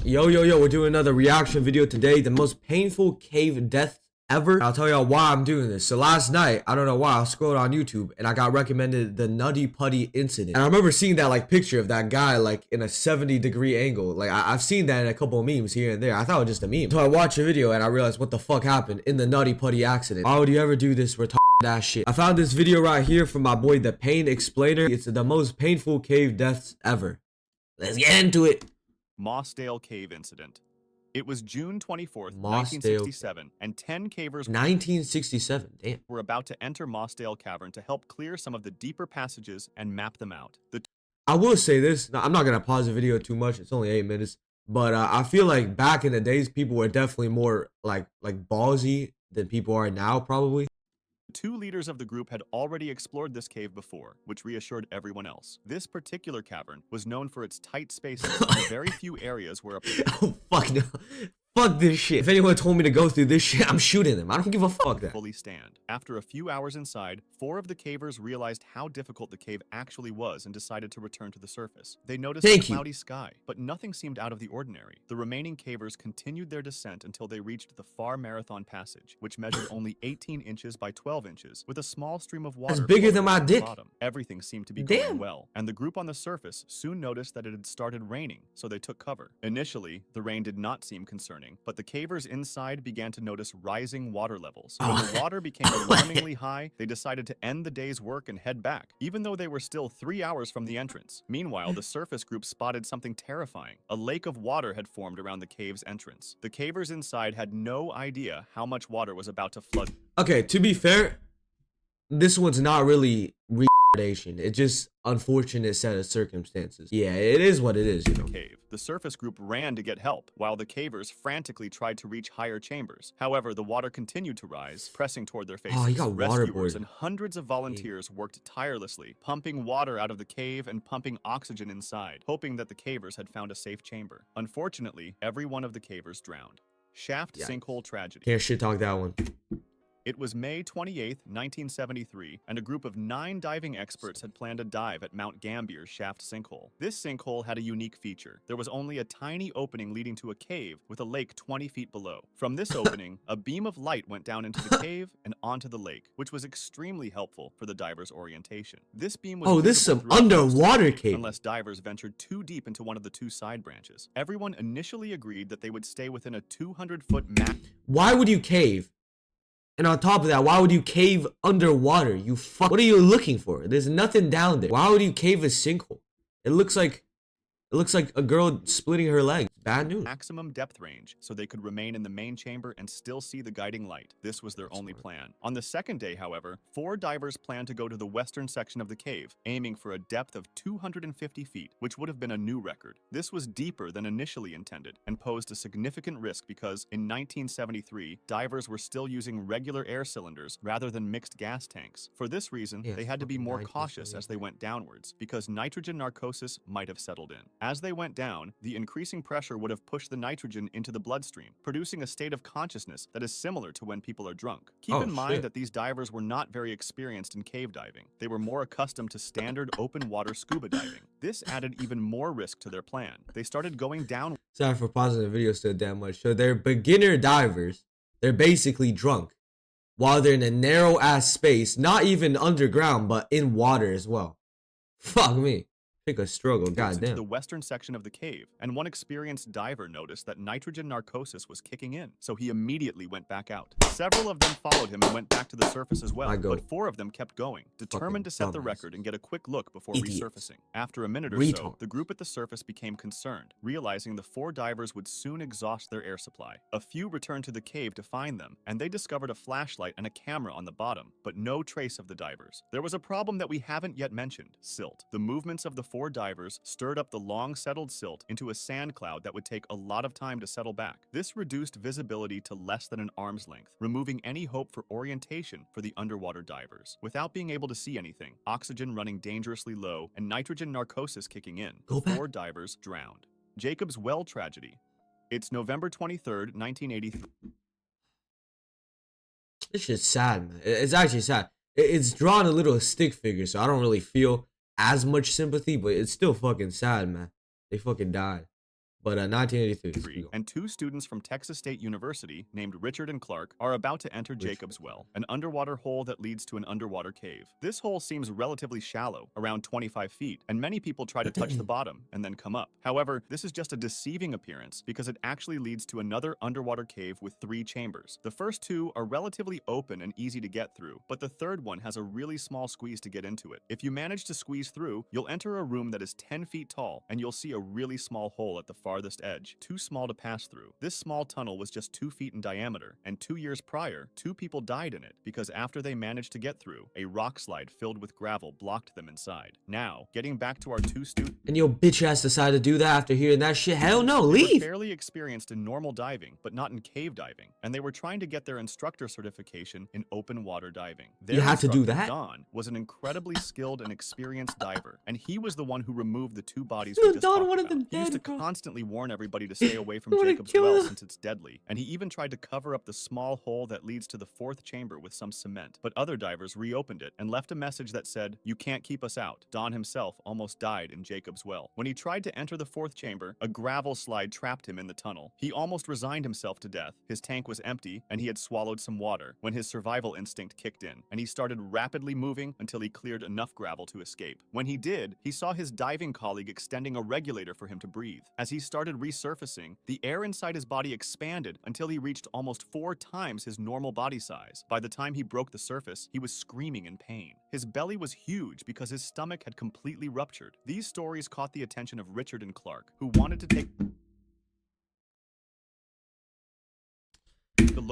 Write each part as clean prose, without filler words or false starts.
Yo, we're doing another reaction video today. The most painful cave death ever. I'll tell y'all why I'm doing this. So last night, I don't know why, I scrolled on YouTube and I got recommended the Nutty Putty incident. And I remember seeing that like picture of that guy like in a 70-degree angle. Like I've seen that in a couple of memes here and there. I thought it was just a meme. So I watched a video and I realized what the fuck happened in the Nutty Putty accident. Why would you ever do this retarded ass shit? I found this video right here from my boy the Pain Explainer. It's the most painful cave deaths ever. Let's get into it. Mossdale Cave Incident. It was June 24th, Mossdale. 1967, and 10 cavers 1967, damn. were about to enter Mossdale Cavern to help clear some of the deeper passages and map them out. I will say this, I'm not going to pause the video too much, it's only 8 minutes, but I feel like back in the days, people were definitely more like ballsy than people are now, probably. Two leaders of the group had already explored this cave before, which reassured everyone else. This particular cavern was known for its tight spaces and very few areas where Oh, fuck no. Fuck this shit. If anyone told me to go through this shit, I'm shooting them. I don't give a fuck that. Fully stand. After a few hours inside, 4 of the cavers realized how difficult the cave actually was and decided to return to the surface. They noticed a cloudy sky, but nothing seemed out of the ordinary. The remaining cavers continued their descent until they reached the far Marathon Passage, which measured only 18 inches by 12 inches, with a small stream of water. That's bigger than my dick. Bottom. Everything seemed to be going well, and the group on the surface soon noticed that it had started raining, so they took cover. Initially, the rain did not seem concerning, but the cavers inside began to notice rising water levels. When the water became alarmingly high, they decided to end the day's work and head back, even though they were still 3 hours from the entrance. Meanwhile, the surface group spotted something terrifying. A lake of water had formed around the cave's entrance. The cavers inside had no idea how much water was about to flood. Okay, to be fair, this one's not really retardation. It's just unfortunate set of circumstances. Yeah, it is what it is, you know. Cave. The surface group ran to get help, while the cavers frantically tried to reach higher chambers. However, the water continued to rise, pressing toward their faces. Oh, you got Rescuers waterboard. and hundreds of volunteers worked tirelessly, pumping water out of the cave and pumping oxygen inside, hoping that the cavers had found a safe chamber. Unfortunately, every one of the cavers drowned. Shaft sinkhole tragedy. Can't shit talk that one. It was May 28, 1973, and a group of 9 diving experts had planned a dive at Mount Gambier's shaft sinkhole. This sinkhole had a unique feature. There was only a tiny opening leading to a cave with a lake 20 feet below. From this opening, a beam of light went down into the cave and onto the lake, which was extremely helpful for the divers' orientation. This beam was this is some underwater cave. Unless divers ventured too deep into one of the 2 side branches. Everyone initially agreed that they would stay within a 200-foot max. Why would you cave? And on top of that, why would you cave underwater? You fuck. What are you looking for? There's nothing down there. Why would you cave a sinkhole? It looks like a girl splitting her leg. Bad news. Maximum depth range, so they could remain in the main chamber and still see the guiding light. This was their only plan. On the second day, however, 4 divers planned to go to the western section of the cave, aiming for a depth of 250 feet, which would have been a new record. This was deeper than initially intended and posed a significant risk because, in 1973, divers were still using regular air cylinders rather than mixed gas tanks. For this reason, they had to be more cautious as they went downwards, because nitrogen narcosis might have settled in. As they went down, the increasing pressure would have pushed the nitrogen into the bloodstream, producing a state of consciousness that is similar to when people are drunk. Keep in mind that these divers were not very experienced in cave diving. They were more accustomed to standard open water scuba diving. This added even more risk to their plan. They started going down. Sorry for pausing the video so damn much. So they're beginner divers. They're basically drunk while they're in a narrow ass space, not even underground, but in water as well. Fuck me. Take a struggle, goddamn. The western section of the cave, and one experienced diver noticed that nitrogen narcosis was kicking in, so he immediately went back out. Several of them followed him and went back to the surface as well, but 4 of them kept going, determined to set the record and get a quick look before resurfacing. After a minute or so, the group at the surface became concerned, realizing the 4 divers would soon exhaust their air supply. A few returned to the cave to find them, and they discovered a flashlight and a camera on the bottom, but no trace of the divers. There was a problem that we haven't yet mentioned: silt. The movements of the 4 divers stirred up the long settled silt into a sand cloud that would take a lot of time to settle back. This reduced visibility to less than an arm's length, removing any hope for orientation for the underwater divers. Without being able to see anything, oxygen running dangerously low, and nitrogen narcosis kicking in, the 4 divers drowned. Jacob's Well tragedy. It's November 23rd, 1983. This shit's sad, man. It's actually sad. It's drawn a little stick figure, so I don't really feel as much sympathy, but it's still fucking sad, man. They fucking died. But 1983. And two students from Texas State University named Richard and Clark are about to enter Jacob's Well, an underwater hole that leads to an underwater cave. This hole seems relatively shallow, around 25 feet, and many people try to touch the bottom and then come up. However, this is just a deceiving appearance because it actually leads to another underwater cave with 3 chambers. The first 2 are relatively open and easy to get through, but the third one has a really small squeeze to get into it. If you manage to squeeze through, you'll enter a room that is 10 feet tall, and you'll see a really small hole at the farthest edge, too small to pass through. This small tunnel was just 2 feet in diameter, and 2 years prior, 2 people died in it because after they managed to get through, a rock slide filled with gravel blocked them inside. Now, getting back to our 2 students. And your bitch ass decided to do that after hearing that shit? Hell no, leave! They were fairly experienced in normal diving, but not in cave diving, and they were trying to get their instructor certification in open water diving. You had to do that? Don was an incredibly skilled and experienced diver, and he was the one who removed the 2 bodies Dude, we just Don talked wanted about. them He used to dead, bro. constantly warn everybody to stay away from They wanna Jacob's kill Well them. since it's deadly, and he even tried to cover up the small hole that leads to the 4th chamber with some cement. But other divers reopened it and left a message that said, "You can't keep us out." Don himself almost died in Jacob's Well. When he tried to enter the 4th chamber, a gravel slide trapped him in the tunnel. He almost resigned himself to death. His tank was empty, and he had swallowed some water when his survival instinct kicked in, and he started rapidly moving until he cleared enough gravel to escape. When he did, he saw his diving colleague extending a regulator for him to breathe. As he started resurfacing, the air inside his body expanded until he reached almost 4 times his normal body size. By the time he broke the surface, he was screaming in pain. His belly was huge because his stomach had completely ruptured. These stories caught the attention of Richard and Clark, who wanted to take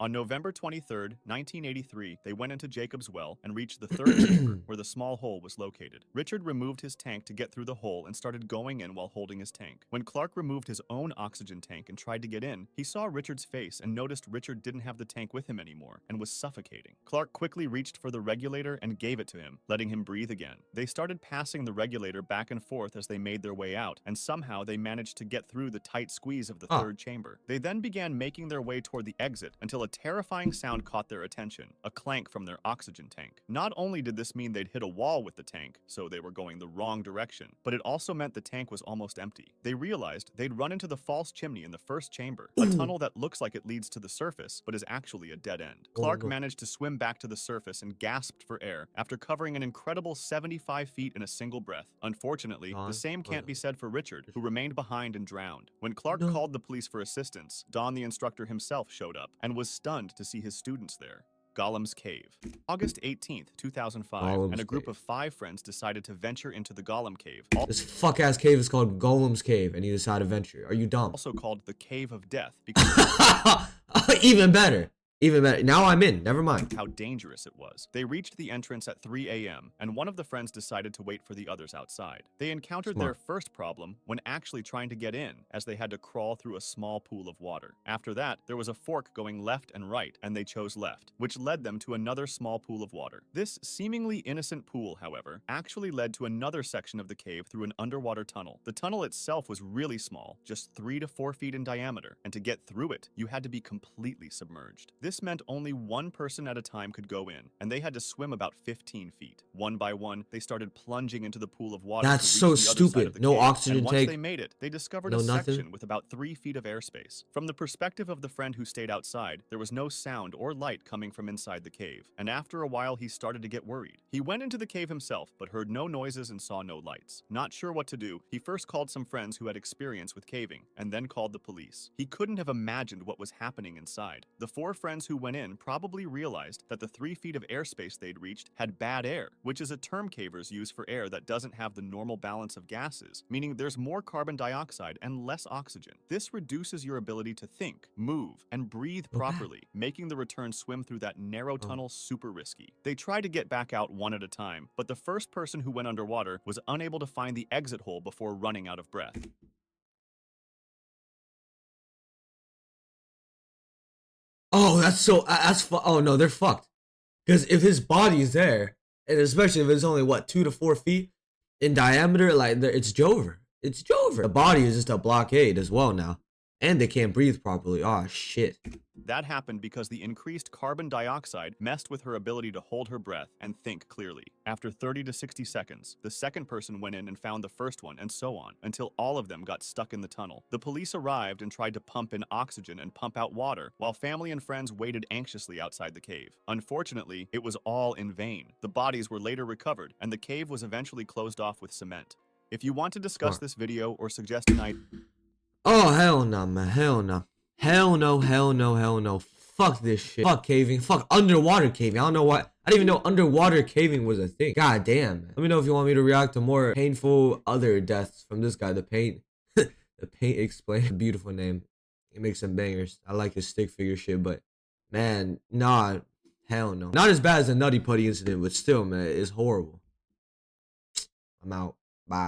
On November 23rd, 1983, they went into Jacob's Well and reached the 3rd chamber where the small hole was located. Richard removed his tank to get through the hole and started going in while holding his tank. When Clark removed his own oxygen tank and tried to get in, he saw Richard's face and noticed Richard didn't have the tank with him anymore and was suffocating. Clark quickly reached for the regulator and gave it to him, letting him breathe again. They started passing the regulator back and forth as they made their way out, and somehow they managed to get through the tight squeeze of the 3rd chamber. They then began making their way toward the exit until a terrifying sound caught their attention, a clank from their oxygen tank. Not only did this mean they'd hit a wall with the tank, so they were going the wrong direction, but it also meant the tank was almost empty. They realized they'd run into the false chimney in the 1st chamber, a tunnel that looks like it leads to the surface, but is actually a dead end. Clark managed to swim back to the surface and gasped for air after covering an incredible 75 feet in a single breath. Unfortunately, the same can't be said for Richard, who remained behind and drowned. When Clark called the police for assistance, Don, the instructor himself, showed up and was stunned to see his students there. Gollum's Cave. August 18th, 2005, and a group of 5 friends decided to venture into the Gollum Cave. This fuck-ass cave is called Gollum's Cave, and you decide to venture. Are you dumb? Also called the Cave of Death because Even better. Even better. Now I'm in. Never mind. How dangerous it was. They reached the entrance at 3 a.m., and one of the friends decided to wait for the others outside. They encountered their first problem when actually trying to get in, as they had to crawl through a small pool of water. After that, there was a fork going left and right, and they chose left, which led them to another small pool of water. This seemingly innocent pool, however, actually led to another section of the cave through an underwater tunnel. The tunnel itself was really small, just 3 to 4 feet in diameter, and to get through it, you had to be completely submerged. This meant only one person at a time could go in, and they had to swim about 15 feet. One by one, they started plunging into the pool of water. That's so stupid. No oxygen tank. Once they made it, they discovered a section with about 3 feet of airspace. From the perspective of the friend who stayed outside, there was no sound or light coming from inside the cave, and after a while he started to get worried. He went into the cave himself, but heard no noises and saw no lights. Not sure what to do, he first called some friends who had experience with caving, and then called the police. He couldn't have imagined what was happening inside. The 4 friends who went in probably realized that the 3 feet of airspace they'd reached had bad air, which is a term cavers use for air that doesn't have the normal balance of gases, meaning there's more carbon dioxide and less oxygen. This reduces your ability to think, move, and breathe properly, making the return swim through that narrow tunnel super risky. They tried to get back out one at a time, but the first person who went underwater was unable to find the exit hole before running out of breath. Oh, oh no, they're fucked. Because if his body is there, and especially if it's only what 2 to 4 feet in diameter, like it's Jover. It's Jover. The body is just a blockade as well now. And they can't breathe properly. Oh, shit. That happened because the increased carbon dioxide messed with her ability to hold her breath and think clearly. After 30 to 60 seconds, the second person went in and found the first one, and so on, until all of them got stuck in the tunnel. The police arrived and tried to pump in oxygen and pump out water, while family and friends waited anxiously outside the cave. Unfortunately, it was all in vain. The bodies were later recovered, and the cave was eventually closed off with cement. If you want to discuss this video or suggest an idea... Oh, hell no, man. Hell no. Hell no, hell no, hell no. Fuck this shit. Fuck caving. Fuck underwater caving. I don't know why. I didn't even know underwater caving was a thing. God damn, man. Let me know if you want me to react to more painful other deaths from this guy. The Paint. The Paint Explained. Beautiful name. He makes some bangers. I like his stick figure shit, but man, nah. Hell no. Not as bad as the Nutty Putty incident, but still, man, it's horrible. I'm out. Bye.